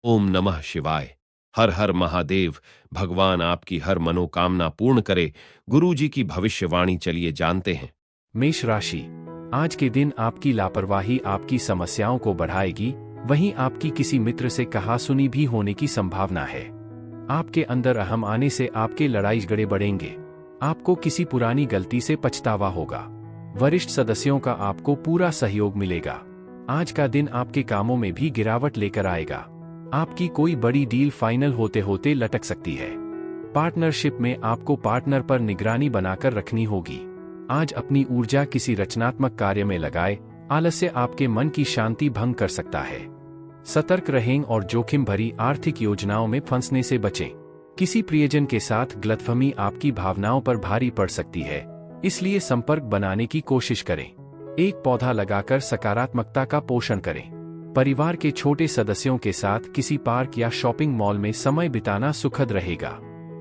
ओम नमः शिवाय। हर हर महादेव। भगवान आपकी हर मनोकामना पूर्ण करे। गुरुजी की भविष्यवाणी चलिए जानते हैं। मेष राशि। आज के दिन आपकी लापरवाही आपकी समस्याओं को बढ़ाएगी, वहीं आपकी किसी मित्र से कहासुनी भी होने की संभावना है। आपके अंदर अहम आने से आपके लड़ाई झगड़े बढ़ेंगे। आपको किसी पुरानी गलती से पछतावा होगा। वरिष्ठ सदस्यों का आपको पूरा सहयोग मिलेगा। आज का दिन आपके कामों में भी गिरावट लेकर आएगा। आपकी कोई बड़ी डील फाइनल होते होते लटक सकती है। पार्टनरशिप में आपको पार्टनर पर निगरानी बनाकर रखनी होगी। आज अपनी ऊर्जा किसी रचनात्मक कार्य में लगाए, आलस्य आपके मन की शांति भंग कर सकता है। सतर्क रहें और जोखिम भरी आर्थिक योजनाओं में फंसने से बचें। किसी प्रियजन के साथ गलतफहमी आपकी भावनाओं पर भारी पड़ सकती है, इसलिए संपर्क बनाने की कोशिश करें। एक पौधा लगाकर सकारात्मकता का पोषण करें। परिवार के छोटे सदस्यों के साथ किसी पार्क या शॉपिंग मॉल में समय बिताना सुखद रहेगा।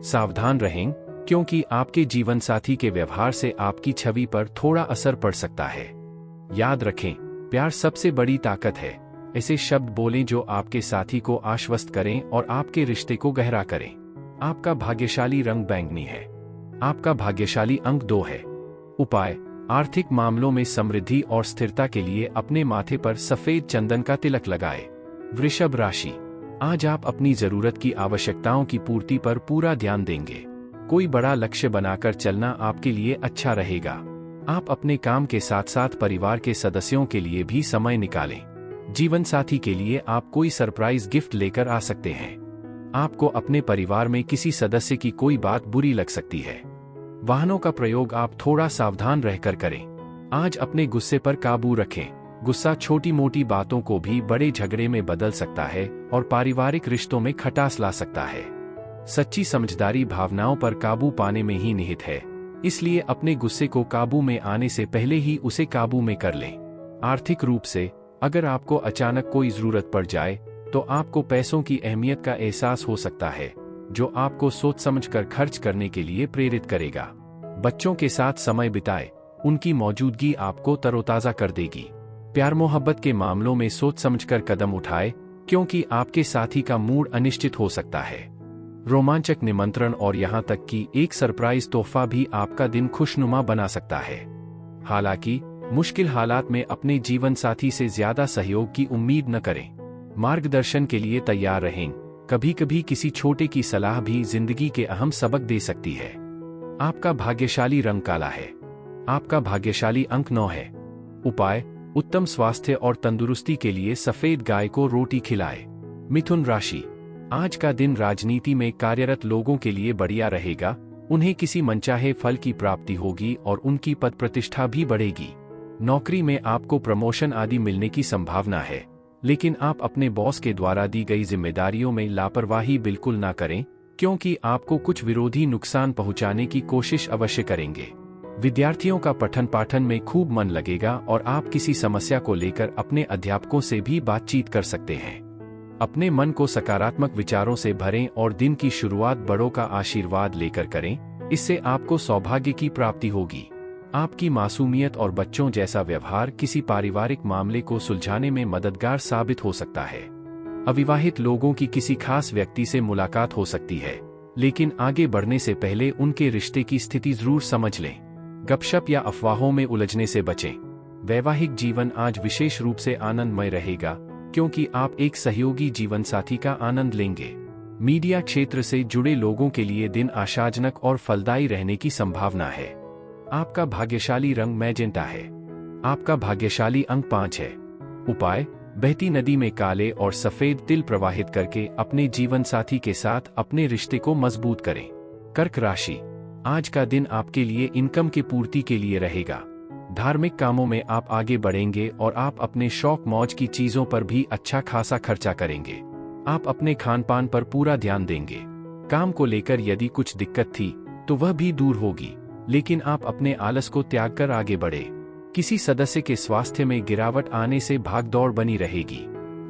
सावधान रहें, क्योंकि आपके जीवन साथी के व्यवहार से आपकी छवि पर थोड़ा असर पड़ सकता है। याद रखें, प्यार सबसे बड़ी ताकत है। ऐसे शब्द बोलें जो आपके साथी को आश्वस्त करें और आपके रिश्ते को गहरा करें। आपका भाग्यशाली रंग बैंगनी है। आपका भाग्यशाली अंक 2 है। उपाय: आर्थिक मामलों में समृद्धि और स्थिरता के लिए अपने माथे पर सफेद चंदन का तिलक लगाएं। वृषभ राशि। आज आप अपनी जरूरत की आवश्यकताओं की पूर्ति पर पूरा ध्यान देंगे। कोई बड़ा लक्ष्य बनाकर चलना आपके लिए अच्छा रहेगा। आप अपने काम के साथ साथ परिवार के सदस्यों के लिए भी समय निकालें। जीवन साथी के लिए आप कोई सरप्राइज गिफ्ट लेकर आ सकते हैं। आपको अपने परिवार में किसी सदस्य की कोई बात बुरी लग सकती है। वाहनों का प्रयोग आप थोड़ा सावधान रहकर करें। आज अपने गुस्से पर काबू रखें। गुस्सा छोटी मोटी बातों को भी बड़े झगड़े में बदल सकता है और पारिवारिक रिश्तों में खटास ला सकता है। सच्ची समझदारी भावनाओं पर काबू पाने में ही निहित है, इसलिए अपने गुस्से को काबू में आने से पहले ही उसे काबू में कर लें। आर्थिक रूप से, अगर आपको अचानक कोई जरूरत पड़ जाए तो आपको पैसों की अहमियत का एहसास हो सकता है, जो आपको सोच समझकर खर्च करने के लिए प्रेरित करेगा। बच्चों के साथ समय बिताएं, उनकी मौजूदगी आपको तरोताजा कर देगी। प्यार मोहब्बत के मामलों में सोच समझकर कदम उठाएं, क्योंकि आपके साथी का मूड अनिश्चित हो सकता है। रोमांचक निमंत्रण और यहां तक कि एक सरप्राइज तोहफा भी आपका दिन खुशनुमा बना सकता है। हालांकि मुश्किल हालात में अपने जीवन साथी से ज्यादा सहयोग की उम्मीद न करें। मार्गदर्शन के लिए तैयार रहें। कभी कभी किसी छोटे की सलाह भी जिंदगी के अहम सबक दे सकती है। आपका भाग्यशाली रंग काला है। आपका भाग्यशाली अंक 9 है। उपाय: उत्तम स्वास्थ्य और तंदुरुस्ती के लिए सफेद गाय को रोटी खिलाएं। मिथुन राशि। आज का दिन राजनीति में कार्यरत लोगों के लिए बढ़िया रहेगा। उन्हें किसी मनचाहे फल की प्राप्ति होगी और उनकी पद प्रतिष्ठा भी बढ़ेगी। नौकरी में आपको प्रमोशन आदि मिलने की संभावना है, लेकिन आप अपने बॉस के द्वारा दी गई जिम्मेदारियों में लापरवाही बिल्कुल ना करें, क्योंकि आपको कुछ विरोधी नुकसान पहुंचाने की कोशिश अवश्य करेंगे। विद्यार्थियों का पठन पाठन में खूब मन लगेगा और आप किसी समस्या को लेकर अपने अध्यापकों से भी बातचीत कर सकते हैं। अपने मन को सकारात्मक विचारों से भरें और दिन की शुरुआत बड़ों का आशीर्वाद लेकर करें, इससे आपको सौभाग्य की प्राप्ति होगी। आपकी मासूमियत और बच्चों जैसा व्यवहार किसी पारिवारिक मामले को सुलझाने में मददगार साबित हो सकता है। अविवाहित लोगों की किसी खास व्यक्ति से मुलाकात हो सकती है, लेकिन आगे बढ़ने से पहले उनके रिश्ते की स्थिति जरूर समझ लें। गपशप या अफवाहों में उलझने से बचें। वैवाहिक जीवन आज विशेष रूप से आनंदमय रहेगा, क्योंकि आप एक सहयोगी जीवन साथी का आनंद लेंगे। मीडिया क्षेत्र से जुड़े लोगों के लिए दिन आशाजनक और फलदायी रहने की संभावना है। आपका भाग्यशाली रंग मैजेंटा है। आपका भाग्यशाली अंक 5 है। उपाय: बहती नदी में काले और सफेद तिल प्रवाहित करके अपने जीवन साथी के साथ अपने रिश्ते को मजबूत करें। कर्क राशि। आज का दिन आपके लिए इनकम की पूर्ति के लिए रहेगा। धार्मिक कामों में आप आगे बढ़ेंगे और आप अपने शौक मौज की चीजों पर भी अच्छा खासा खर्चा करेंगे। आप अपने खान पान पर पूरा ध्यान देंगे। काम को लेकर यदि कुछ दिक्कत थी तो वह भी दूर होगी, लेकिन आप अपने आलस को त्याग कर आगे बढ़े। किसी सदस्य के स्वास्थ्य में गिरावट आने से भागदौड़ बनी रहेगी।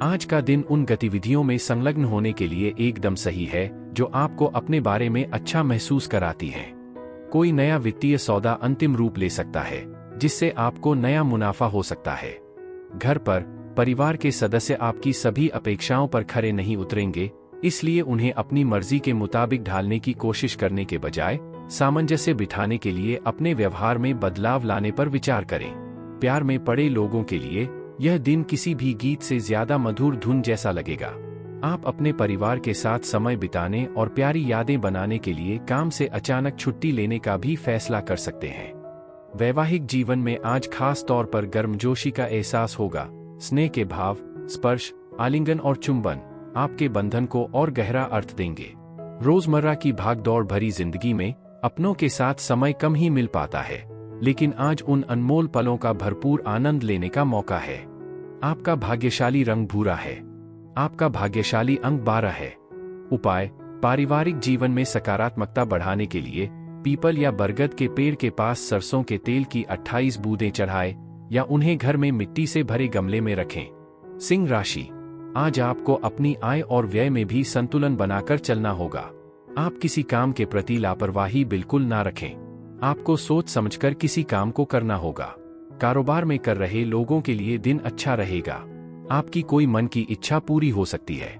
आज का दिन उन गतिविधियों में संलग्न होने के लिए एकदम सही है जो आपको अपने बारे में अच्छा महसूस कराती हैं। कोई नया वित्तीय सौदा अंतिम रूप ले सकता है, जिससे आपको नया मुनाफा हो सकता है। घर पर परिवार के सदस्य आपकी सभी अपेक्षाओं पर खरे नहीं उतरेंगे, इसलिए उन्हें अपनी मर्जी के मुताबिक ढालने की कोशिश करने के बजाय सामंजस्य बिठाने के लिए अपने व्यवहार में बदलाव लाने पर विचार करें। प्यार में पड़े लोगों के लिए यह दिन किसी भी गीत से ज्यादा मधुर धुन जैसा लगेगा। आप अपने परिवार के साथ समय बिताने और प्यारी यादें बनाने के लिए काम से अचानक छुट्टी लेने का भी फैसला कर सकते हैं। वैवाहिक जीवन में आज खास तौर पर गर्मजोशी का एहसास होगा। स्नेह के भाव, स्पर्श, आलिंगन और चुंबन आपके बंधन को और गहरा अर्थ देंगे। रोजमर्रा की भागदौड़ भरी जिंदगी में अपनों के साथ समय कम ही मिल पाता है, लेकिन आज उन अनमोल पलों का भरपूर आनंद लेने का मौका है। आपका भाग्यशाली रंग भूरा है। आपका भाग्यशाली अंक 12 है। उपाय: पारिवारिक जीवन में सकारात्मकता बढ़ाने के लिए पीपल या बरगद के पेड़ के पास सरसों के तेल की 28 बूंदें चढ़ाएं या उन्हें घर में मिट्टी से भरे गमले में रखें। सिंह राशि: आज आपको अपनी आय और व्यय में भी संतुलन बनाकर चलना होगा। आप किसी काम के प्रति लापरवाही बिल्कुल ना रखें। आपको सोच समझकर किसी काम को करना होगा। कारोबार में कर रहे लोगों के लिए दिन अच्छा रहेगा। आपकी कोई मन की इच्छा पूरी हो सकती है।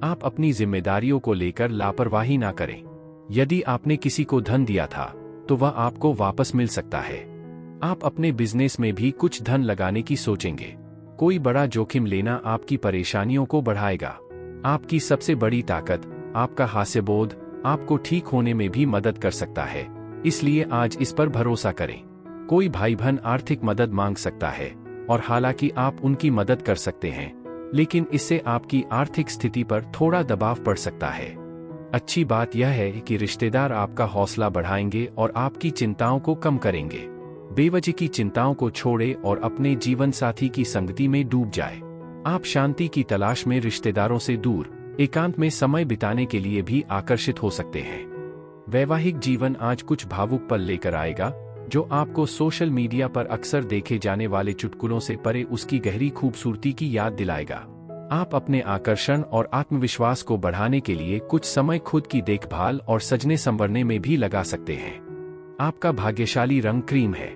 आप अपनी जिम्मेदारियों को लेकर लापरवाही ना करें। यदि आपने किसी को धन दिया था तो वह आपको वापस मिल सकता है। आप अपने बिजनेस में भी कुछ धन लगाने की सोचेंगे। कोई बड़ा जोखिम लेना आपकी परेशानियों को बढ़ाएगा। आपकी सबसे बड़ी ताकत आपका हास्यबोध आपको ठीक होने में भी मदद कर सकता है, इसलिए आज इस पर भरोसा करें। कोई भाई बहन आर्थिक मदद मांग सकता है और हालांकि आप उनकी मदद कर सकते हैं, लेकिन इससे आपकी आर्थिक स्थिति पर थोड़ा दबाव पड़ सकता है। अच्छी बात यह है कि रिश्तेदार आपका हौसला बढ़ाएंगे और आपकी चिंताओं को कम करेंगे। बेवजह की चिंताओं को छोड़े और अपने जीवन साथी की संगति में डूब जाए। आप शांति की तलाश में रिश्तेदारों से दूर एकांत में समय बिताने के लिए भी आकर्षित हो सकते हैं। वैवाहिक जीवन आज कुछ भावुक पल लेकर आएगा, जो आपको सोशल मीडिया पर अक्सर देखे जाने वाले चुटकुलों से परे उसकी गहरी खूबसूरती की याद दिलाएगा। आप अपने आकर्षण और आत्मविश्वास को बढ़ाने के लिए कुछ समय खुद की देखभाल और सजने संवरने में भी लगा सकते हैं। आपका भाग्यशाली रंग क्रीम है।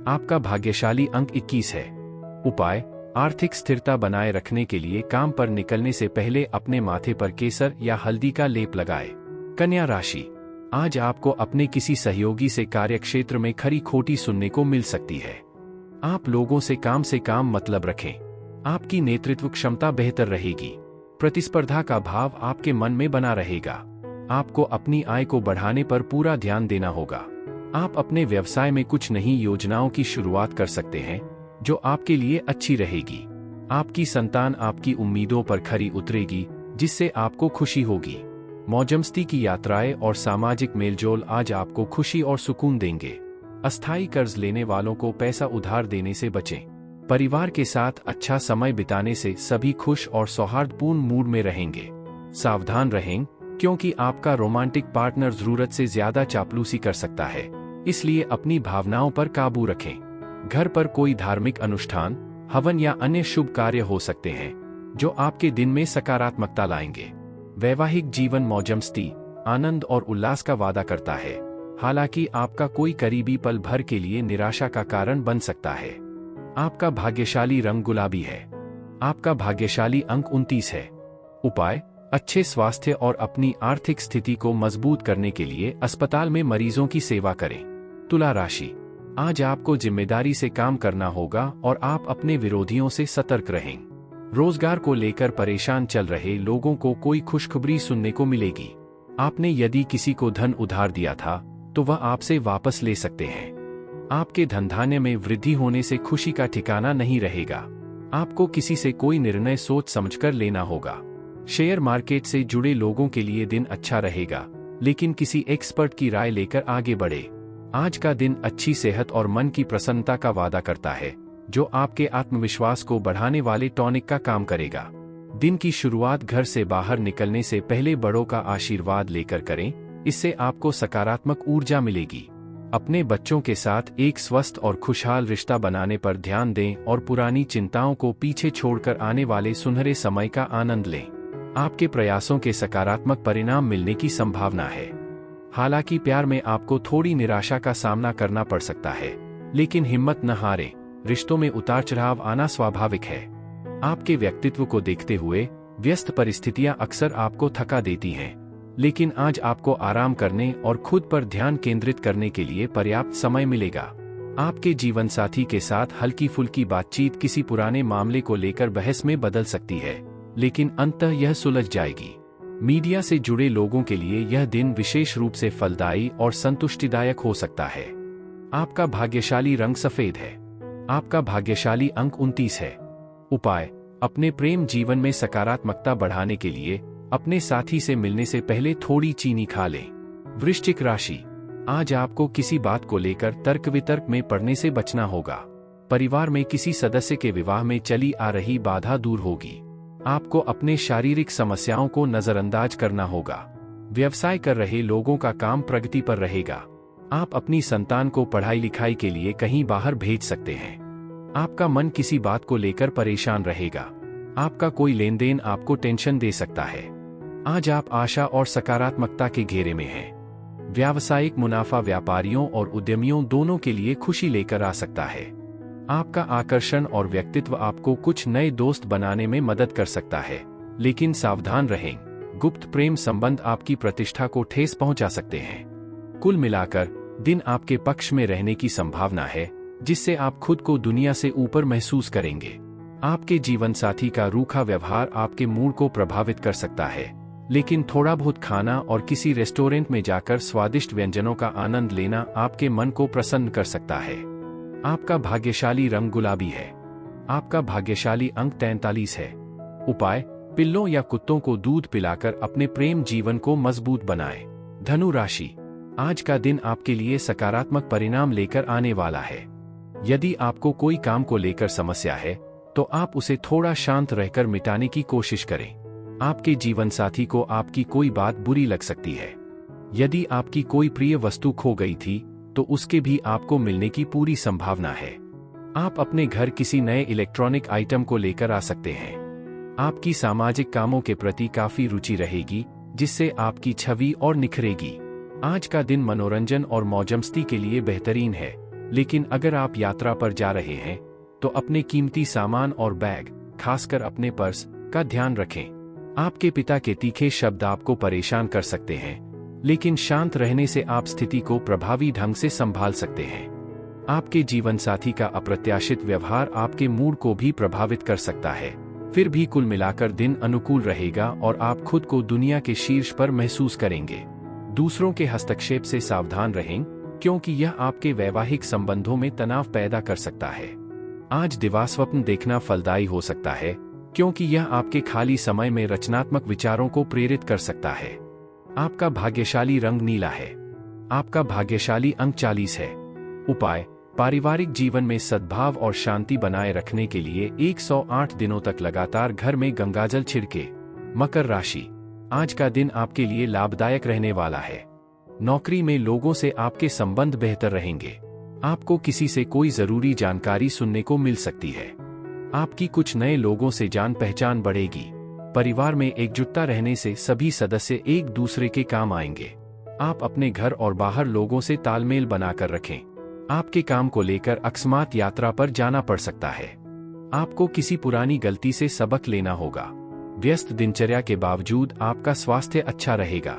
आपका भाग्यशाली अंक 21 है। उपाय: आर्थिक स्थिरता बनाए रखने के लिए काम पर निकलने से पहले अपने माथे पर केसर या हल्दी का लेप लगाएं। कन्या राशि: आज आपको अपने किसी सहयोगी से कार्यक्षेत्र में खरी खोटी सुनने को मिल सकती है। आप लोगों से काम मतलब रखें। आपकी नेतृत्व क्षमता बेहतर रहेगी। प्रतिस्पर्धा का भाव आपके मन में बना रहेगा। आपको अपनी आय को बढ़ाने पर पूरा ध्यान देना होगा। आप अपने व्यवसाय में कुछ नई योजनाओं की शुरुआत कर सकते हैं, जो आपके लिए अच्छी रहेगी। आपकी संतान आपकी उम्मीदों पर खरी उतरेगी, जिससे आपको खुशी होगी। मौजमस्ती की यात्राएं और सामाजिक मेलजोल आज आपको खुशी और सुकून देंगे। अस्थायी कर्ज लेने वालों को पैसा उधार देने से बचें। परिवार के साथ अच्छा समय बिताने से सभी खुश और सौहार्दपूर्ण मूड में रहेंगे। सावधान रहें, क्योंकि आपका रोमांटिक पार्टनर जरूरत से ज्यादा चापलूसी कर सकता है, इसलिए अपनी भावनाओं पर काबू रखें। घर पर कोई धार्मिक अनुष्ठान, हवन या अन्य शुभ कार्य हो सकते हैं, जो आपके दिन में सकारात्मकता लाएंगे। वैवाहिक जीवन मौजमस्ती, आनंद और उल्लास का वादा करता है, हालांकि आपका कोई करीबी पल भर के लिए निराशा का कारण बन सकता है। आपका भाग्यशाली रंग गुलाबी है। आपका भाग्यशाली अंक 29 है। उपाय: अच्छे स्वास्थ्य और अपनी आर्थिक स्थिति को मजबूत करने के लिए अस्पताल में मरीजों की सेवा करें। तुला राशि: आज आपको जिम्मेदारी से काम करना होगा और आप अपने विरोधियों से सतर्क रहें। रोजगार को लेकर परेशान चल रहे लोगों को कोई खुशखबरी सुनने को मिलेगी। आपने यदि किसी को धन उधार दिया था तो वह आपसे वापस ले सकते हैं। आपके धनधान्य में वृद्धि होने से खुशी का ठिकाना नहीं रहेगा। आपको किसी से कोई निर्णय सोच समझकर लेना होगा। शेयर मार्केट से जुड़े लोगों के लिए दिन अच्छा रहेगा, लेकिन किसी एक्सपर्ट की राय लेकर आगे बढ़े। आज का दिन अच्छी सेहत और मन की प्रसन्नता का वादा करता है, जो आपके आत्मविश्वास को बढ़ाने वाले टॉनिक का काम करेगा। दिन की शुरुआत घर से बाहर निकलने से पहले बड़ों का आशीर्वाद लेकर करें, इससे आपको सकारात्मक ऊर्जा मिलेगी। अपने बच्चों के साथ एक स्वस्थ और खुशहाल रिश्ता बनाने पर ध्यान दें और पुरानी चिंताओं को पीछे छोड़कर आने वाले सुनहरे समय का आनंद लें। आपके प्रयासों के सकारात्मक परिणाम मिलने की संभावना है। हालांकि प्यार में आपको थोड़ी निराशा का सामना करना पड़ सकता है, लेकिन हिम्मत न हारें। रिश्तों में उतार चढ़ाव आना स्वाभाविक है। आपके व्यक्तित्व को देखते हुए व्यस्त परिस्थितियां अक्सर आपको थका देती हैं, लेकिन आज आपको आराम करने और खुद पर ध्यान केंद्रित करने के लिए पर्याप्त समय मिलेगा। आपके जीवन साथी के साथ हल्की फुल्की बातचीत किसी पुराने मामले को लेकर बहस में बदल सकती है, लेकिन अंततः यह सुलझ जाएगी। मीडिया से जुड़े लोगों के लिए यह दिन विशेष रूप से फलदायी और संतुष्टिदायक हो सकता है। आपका भाग्यशाली रंग सफेद है। आपका भाग्यशाली अंक 29 है। उपाय: अपने प्रेम जीवन में सकारात्मकता बढ़ाने के लिए अपने साथी से मिलने से पहले थोड़ी चीनी खा लें। वृश्चिक राशि: आज आपको किसी बात को लेकर तर्क वितर्क में पड़ने से बचना होगा। परिवार में किसी सदस्य के विवाह में चली आ रही बाधा दूर होगी। आपको अपने शारीरिक समस्याओं को नजरअंदाज करना होगा। व्यवसाय कर रहे लोगों का काम प्रगति पर रहेगा। आप अपनी संतान को पढ़ाई लिखाई के लिए कहीं बाहर भेज सकते हैं। आपका मन किसी बात को लेकर परेशान रहेगा। आपका कोई लेन देन आपको टेंशन दे सकता है। आज आप आशा और सकारात्मकता के घेरे में हैं। व्यावसायिक मुनाफा व्यापारियों और उद्यमियों दोनों के लिए खुशी लेकर आ सकता है। आपका आकर्षण और व्यक्तित्व आपको कुछ नए दोस्त बनाने में मदद कर सकता है, लेकिन सावधान रहें। गुप्त प्रेम संबंध आपकी प्रतिष्ठा को ठेस पहुंचा सकते हैं। कुल मिलाकर दिन आपके पक्ष में रहने की संभावना है, जिससे आप खुद को दुनिया से ऊपर महसूस करेंगे। आपके जीवन साथी का रूखा व्यवहार आपके मूड को प्रभावित कर सकता है, लेकिन थोड़ा बहुत खाना और किसी रेस्टोरेंट में जाकर स्वादिष्ट व्यंजनों का आनंद लेना आपके मन को प्रसन्न कर सकता है। आपका भाग्यशाली रंग गुलाबी है। आपका भाग्यशाली अंक 43 है। उपाय: पिल्लों या कुत्तों को दूध पिलाकर अपने प्रेम जीवन को मजबूत बनाएं। धनु राशि: आज का दिन आपके लिए सकारात्मक परिणाम लेकर आने वाला है। यदि आपको कोई काम को लेकर समस्या है, तो आप उसे थोड़ा शांत रहकर मिटाने की कोशिश करें। आपके जीवन साथी को आपकी कोई बात बुरी लग सकती है। यदि आपकी कोई प्रिय वस्तु खो गई थी, तो उसके भी आपको मिलने की पूरी संभावना है। आप अपने घर किसी नए इलेक्ट्रॉनिक आइटम को लेकर आ सकते हैं। आपकी सामाजिक कामों के प्रति काफी रुचि रहेगी, जिससे आपकी छवि और निखरेगी। आज का दिन मनोरंजन और मौजमस्ती के लिए बेहतरीन है, लेकिन अगर आप यात्रा पर जा रहे हैं, तो अपने कीमती सामान और बैग, खासकर अपने पर्स, का ध्यान रखें। आपके पिता के तीखे शब्द आपको परेशान कर सकते हैं, लेकिन शांत रहने से आप स्थिति को प्रभावी ढंग से संभाल सकते हैं। आपके जीवन साथी का अप्रत्याशित व्यवहार आपके मूड को भी प्रभावित कर सकता है। फिर भी कुल मिलाकर दिन अनुकूल रहेगा और आप खुद को दुनिया के शीर्ष पर महसूस करेंगे। दूसरों के हस्तक्षेप से सावधान रहें, क्योंकि यह आपके वैवाहिक संबंधों में तनाव पैदा कर सकता है। आज दिवास्वप्न देखना फलदायी हो सकता है, क्योंकि यह आपके खाली समय में रचनात्मक विचारों को प्रेरित कर सकता है। आपका भाग्यशाली रंग नीला है। आपका भाग्यशाली अंक 40 है। उपाय: पारिवारिक जीवन में सद्भाव और शांति बनाए रखने के लिए 108 दिनों तक लगातार घर में गंगाजल छिड़के। मकर राशि: आज का दिन आपके लिए लाभदायक रहने वाला है। नौकरी में लोगों से आपके संबंध बेहतर रहेंगे। आपको किसी से कोई जरूरी जानकारी सुनने को मिल सकती है। आपकी कुछ नए लोगों से जान पहचान बढ़ेगी। परिवार में एकजुटता रहने से सभी सदस्य एक दूसरे के काम आएंगे। आप अपने घर और बाहर लोगों से तालमेल बनाकर रखें। आपके काम को लेकर अकस्मात यात्रा पर जाना पड़ सकता है। आपको किसी पुरानी गलती से सबक लेना होगा। व्यस्त दिनचर्या के बावजूद आपका स्वास्थ्य अच्छा रहेगा।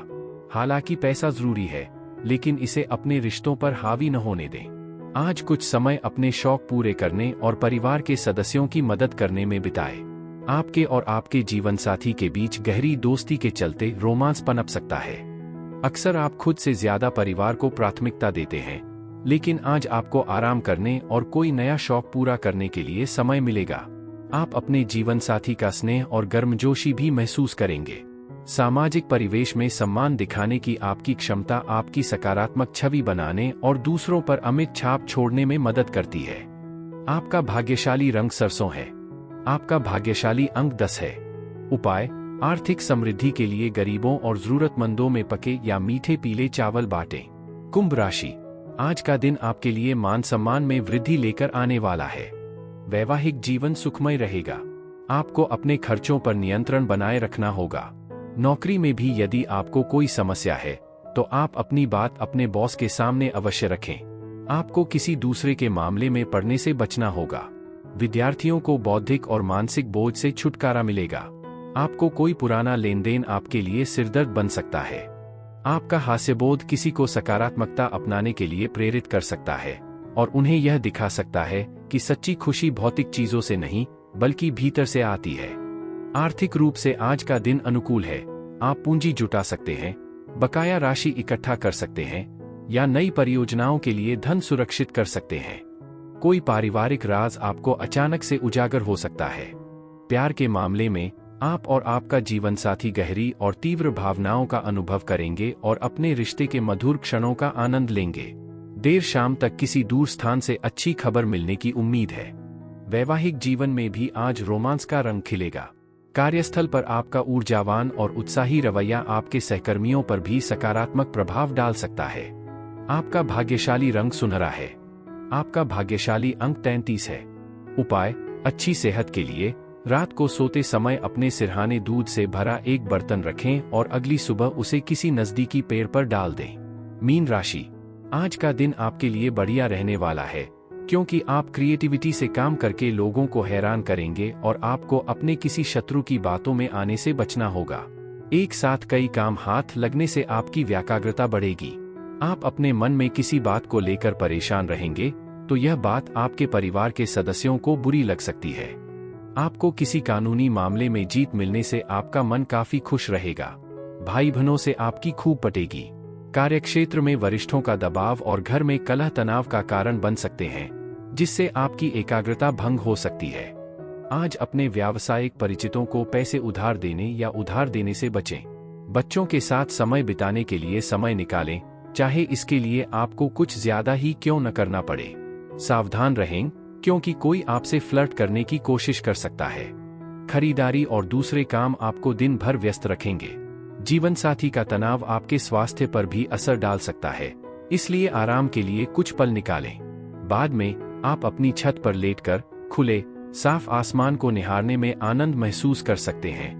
हालांकि पैसा जरूरी है, लेकिन इसे अपने रिश्तों पर हावी न होने दें। आज कुछ समय अपने शौक पूरे करने और परिवार के सदस्यों की मदद करने में बिताएं। आपके और आपके जीवन साथी के बीच गहरी दोस्ती के चलते रोमांस पनप सकता है। अक्सर आप खुद से ज्यादा परिवार को प्राथमिकता देते हैं, लेकिन आज आपको आराम करने और कोई नया शौक पूरा करने के लिए समय मिलेगा। आप अपने जीवन साथी का स्नेह और गर्मजोशी भी महसूस करेंगे। सामाजिक परिवेश में सम्मान दिखाने की आपकी क्षमता आपकी सकारात्मक छवि बनाने और दूसरों पर अमिट छाप छोड़ने में मदद करती है। आपका भाग्यशाली रंग सरसों है। आपका भाग्यशाली अंक 10 है। उपाय: आर्थिक समृद्धि के लिए गरीबों और जरूरतमंदों में पके या मीठे पीले चावल बांटें। कुंभ राशि: आज का दिन आपके लिए मान सम्मान में वृद्धि लेकर आने वाला है। वैवाहिक जीवन सुखमय रहेगा। आपको अपने खर्चों पर नियंत्रण बनाए रखना होगा। नौकरी में भी यदि आपको कोई समस्या है, तो आप अपनी बात अपने बॉस के सामने अवश्य रखें। आपको किसी दूसरे के मामले में पड़ने से बचना होगा। विद्यार्थियों को बौद्धिक और मानसिक बोझ से छुटकारा मिलेगा। आपको कोई पुराना लेन देन आपके लिए सिरदर्द बन सकता है। आपका हास्यबोध किसी को सकारात्मकता अपनाने के लिए प्रेरित कर सकता है और उन्हें यह दिखा सकता है कि सच्ची खुशी भौतिक चीजों से नहीं बल्कि भीतर से आती है। आर्थिक रूप से आज का दिन अनुकूल है। आप पूंजी जुटा सकते हैं, बकाया राशि इकट्ठा कर सकते हैं या नई परियोजनाओं के लिए धन सुरक्षित कर सकते हैं। कोई पारिवारिक राज आपको अचानक से उजागर हो सकता है। प्यार के मामले में आप और आपका जीवन साथी गहरी और तीव्र भावनाओं का अनुभव करेंगे और अपने रिश्ते के मधुर क्षणों का आनंद लेंगे। देर शाम तक किसी दूर स्थान से अच्छी खबर मिलने की उम्मीद है। वैवाहिक जीवन में भी आज रोमांस का रंग खिलेगा। कार्यस्थल पर आपका ऊर्जावान और उत्साही रवैया आपके सहकर्मियों पर भी सकारात्मक प्रभाव डाल सकता है। आपका भाग्यशाली रंग सुनहरा है। आपका भाग्यशाली अंक 33 है। उपाय: अच्छी सेहत के लिए रात को सोते समय अपने सिरहाने दूध से भरा एक बर्तन रखें और अगली सुबह उसे किसी नजदीकी पेड़ पर डाल दें। मीन राशि: आज का दिन आपके लिए बढ़िया रहने वाला है, क्योंकि आप क्रिएटिविटी से काम करके लोगों को हैरान करेंगे और आपको अपने किसी शत्रु की बातों में आने से बचना होगा। एक साथ कई काम हाथ लगने से आपकी व्याकाग्रता बढ़ेगी। आप अपने मन में किसी बात को लेकर परेशान रहेंगे तो यह बात आपके परिवार के सदस्यों को बुरी लग सकती है। आपको किसी कानूनी मामले में जीत मिलने से आपका मन काफी खुश रहेगा। भाई बहनों से आपकी खूब पटेगी। कार्यक्षेत्र में वरिष्ठों का दबाव और घर में कलह तनाव का कारण बन सकते हैं, जिससे आपकी एकाग्रता भंग हो सकती है। आज अपने व्यावसायिक परिचितों को पैसे उधार देने या उधार देने से बचें। बच्चों के साथ समय बिताने के लिए समय निकालें, चाहे इसके लिए आपको कुछ ज्यादा ही क्यों न करना पड़े। सावधान रहें, क्योंकि कोई आपसे फ्लर्ट करने की कोशिश कर सकता है। खरीदारी और दूसरे काम आपको दिन भर व्यस्त रखेंगे। जीवन साथी का तनाव आपके स्वास्थ्य पर भी असर डाल सकता है, इसलिए आराम के लिए कुछ पल निकालें। बाद में आप अपनी छत पर लेटकर खुले साफ आसमान को निहारने में आनंद महसूस कर सकते हैं।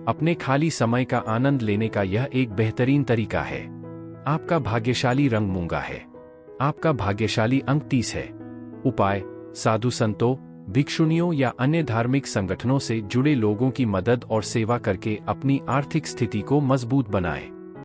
अपने खाली समय का आनंद लेने का यह एक बेहतरीन तरीका है। आपका भाग्यशाली रंग मूंगा है। आपका भाग्यशाली अंक 30 है। उपाय: साधु संतों, भिक्षुनियों या अन्य धार्मिक संगठनों से जुड़े लोगों की मदद और सेवा करके अपनी आर्थिक स्थिति को मजबूत बनाएं।